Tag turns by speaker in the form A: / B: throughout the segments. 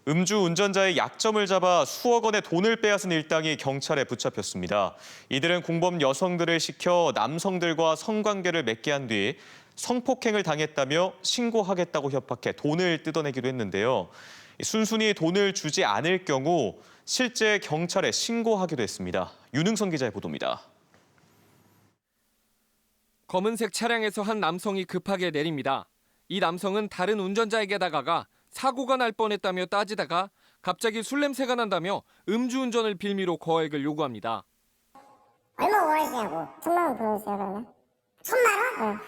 A: 음주 운전자의 약점을 잡아 수억 원의 돈을 빼앗은 일당이 경찰에 붙잡혔습니다. 이들은 공범 여성들을 시켜 남성들과 성관계를 맺게 한 뒤 성폭행을 당했다며 신고하겠다고 협박해 돈을 뜯어내기도 했는데요. 순순히 돈을 주지 않을 경우 실제 경찰에 신고하기도 했습니다. 윤흥선 기자의 보도입니다.
B: 검은색 차량에서 한 남성이 급하게 내립니다. 이 남성은 다른 운전자에게 다가가 사고가 날 뻔했다며 따지다가 갑자기 술 냄새가 난다며 음주운전을 빌미로 거액을 요구합니다.
C: 얼마 원하시냐고. 1,000만 원 보내주세요, 그러면. 1,000만 원? 응.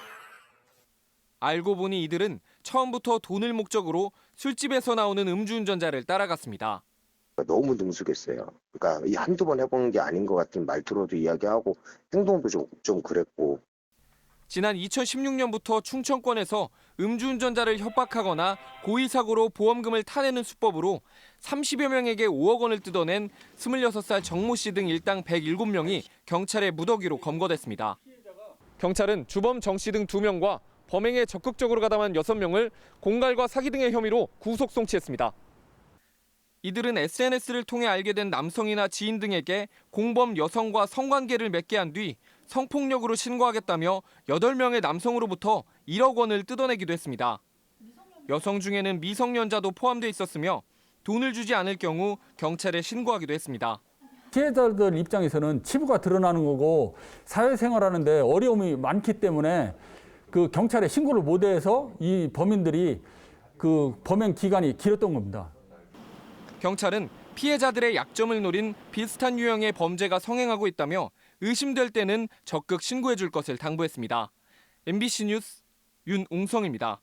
B: 알고 보니 이들은 처음부터 돈을 목적으로 술집에서 나오는 음주운전자를 따라갔습니다.
D: 너무 능숙했어요. 그러니까 이 한두 번 해본 게 아닌 것 같은 말투로도 이야기하고 행동도 좀 그랬고.
B: 지난 2016년부터 충청권에서 음주운전자를 협박하거나 고의사고로 보험금을 타내는 수법으로 30여 명에게 5억 원을 뜯어낸 26살 정모 씨 등 일당 107명이 경찰의 무더기로 검거됐습니다. 경찰은 주범 정 씨 등 2명과 범행에 적극적으로 가담한 6명을 공갈과 사기 등의 혐의로 구속 송치했습니다. 이들은 SNS를 통해 알게 된 남성이나 지인 등에게 공범 여성과 성관계를 맺게 한 뒤 성폭력으로 신고하겠다며 8명의 남성으로부터 1억 원을 뜯어내기도 했습니다. 여성 중에는 미성년자도 포함돼 있었으며 돈을 주지 않을 경우 경찰에 신고하기도 했습니다.
E: 피해자들 입장에서는 치부가 드러나는 거고 사회생활하는데 어려움이 많기 때문에 그 경찰에 신고를 못해서 이 범인들이 그 범행 기간이 길었던 겁니다.
B: 경찰은 피해자들의 약점을 노린 비슷한 유형의 범죄가 성행하고 있다며 의심될 때는 적극 신고해 줄 것을 당부했습니다. MBC 뉴스 윤웅성입니다.